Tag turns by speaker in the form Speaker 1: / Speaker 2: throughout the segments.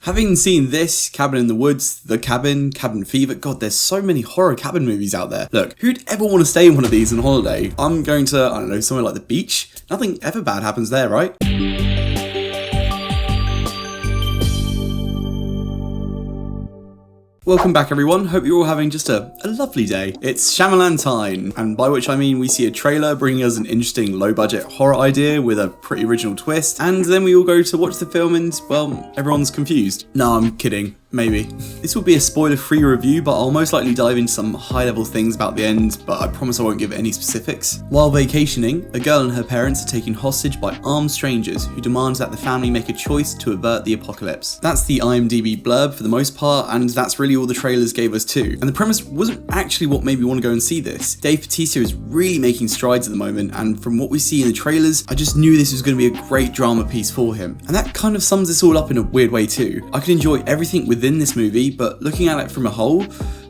Speaker 1: Having seen this, Cabin in the Woods, The Cabin, Cabin Fever, god, there's so many horror cabin movies out there. Look, who'd ever want to stay in one of these on holiday? I'm going to, I don't know, somewhere like the beach. Nothing ever bad happens there, right? Welcome back everyone, hope you're all having just a lovely day. It's Shyamalan time, and by which I mean we see a trailer bringing us an interesting low-budget horror idea with a pretty original twist, and then we all go to watch the film and, well, everyone's confused. No, I'm kidding. Maybe. This will be a spoiler-free review, but I'll most likely dive into some high-level things about the end, but I promise I won't give any specifics. While vacationing, a girl and her parents are taken hostage by armed strangers who demand that the family make a choice to avert the apocalypse. That's the IMDb blurb for the most part, and that's really all the trailers gave us too. And the premise wasn't actually what made me want to go and see this. Dave Bautista is really making strides at the moment, and from what we see in the trailers, I just knew this was going to be a great drama piece for him. And that kind of sums this all up in a weird way too. I could enjoy everything within this movie, but looking at it from a whole,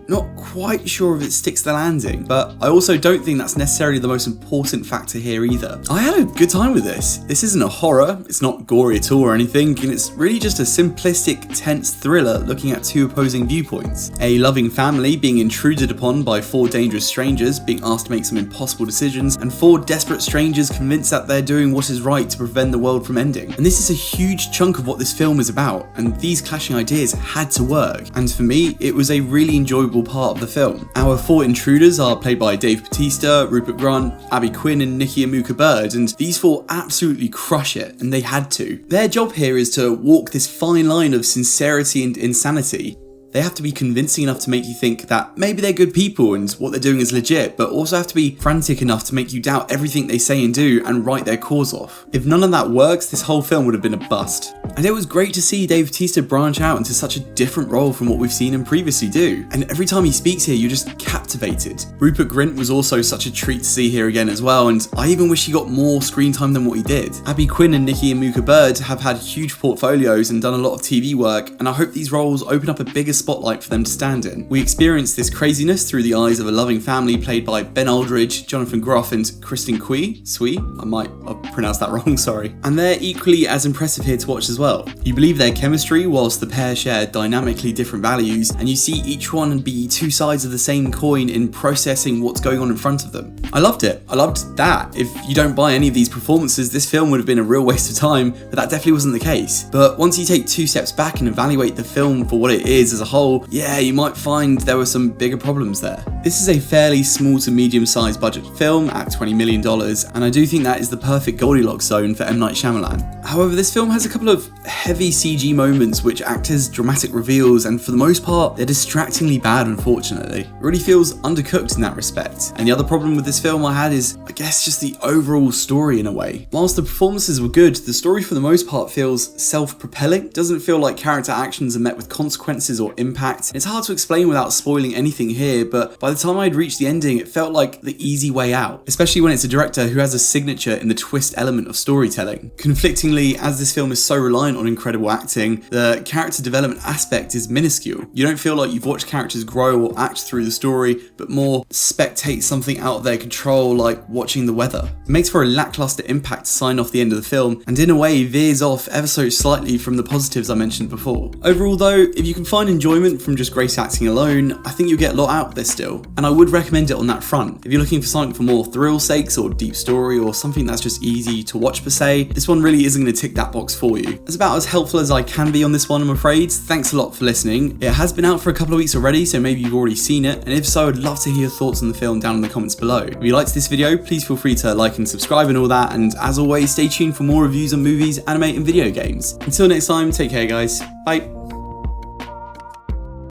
Speaker 1: not quite sure if it sticks the landing, but I also don't think that's necessarily the most important factor here either. I had a good time with this. This isn't a horror, it's not gory at all or anything, and it's really just a simplistic, tense thriller looking at two opposing viewpoints. A loving family being intruded upon by four dangerous strangers, being asked to make some impossible decisions, and four desperate strangers convinced that they're doing what is right to prevent the world from ending. And this is a huge chunk of what this film is about, and these clashing ideas had to work. And for me, it was a really enjoyable part of the film. Our four intruders are played by Dave Bautista, Rupert, Grint, Abby Quinn and Nikki Amuka Bird, and these four absolutely crush it, and they had to. Their job here is to walk this fine line of sincerity and insanity. They have to be convincing enough to make you think that maybe they're good people and what they're doing is legit, but also have to be frantic enough to make you doubt everything they say and do and write their cause off. If none of that works, this whole film would have been a bust. And it was great to see Dave Bautista branch out into such a different role from what we've seen him previously do. And every time he speaks here, you're just captivated. Rupert Grint was also such a treat to see here again as well, and I even wish he got more screen time than what he did. Abby Quinn and Nikki Amuka Bird have had huge portfolios and done a lot of TV work, and I hope these roles open up a bigger spotlight for them to stand in. We experience this craziness through the eyes of a loving family played by Ben Aldridge, Jonathan Groff and Kristen Swee? I might have pronounced that wrong, sorry. And they're equally as impressive here to watch as well. You believe their chemistry whilst the pair share dynamically different values, and you see each one be two sides of the same coin in processing what's going on in front of them. I loved it. I loved that. If you don't buy any of these performances, this film would have been a real waste of time, but that definitely wasn't the case. But once you take two steps back and evaluate the film for what it is as a whole, yeah, you might find there were some bigger problems there. This is a fairly small to medium-sized budget film at $20 million, and I do think that is the perfect Goldilocks zone for M. Night Shyamalan. However, this film has a couple of heavy CG moments which act as dramatic reveals, and for the most part, they're distractingly bad, unfortunately. It really feels undercooked in that respect. And the other problem with this film I had is, I guess, just the overall story in a way. Whilst the performances were good, the story for the most part feels self-propelling. It doesn't feel like character actions are met with consequences or impact. It's hard to explain without spoiling anything here, but by the time I'd reached the ending, it felt like the easy way out, especially when it's a director who has a signature in the twist element of storytelling. Conflictingly, as this film is so reliant on incredible acting, the character development aspect is minuscule. You don't feel like you've watched characters grow or act through the story, but more spectate something out of their control, like watching the weather. It makes for a lackluster impact to sign off the end of the film, and in a way veers off ever so slightly from the positives I mentioned before. Overall though, if you can find enjoyment from just great acting alone, I think you'll get a lot out of this still, and I would recommend it on that front. If you're looking for something for more thrill sakes or deep story or something that's just easy to watch per se, this one really isn't going to tick that box for you. It's about as helpful as I can be on this one, I'm afraid. Thanks a lot for listening. It has been out for a couple of weeks already, so maybe you've already seen it, and if so, I'd love to hear your thoughts on the film down in the comments below. If you liked this video, please feel free to like and subscribe and all that, and as always, stay tuned for more reviews on movies, anime and video games. Until next time, take care guys, bye.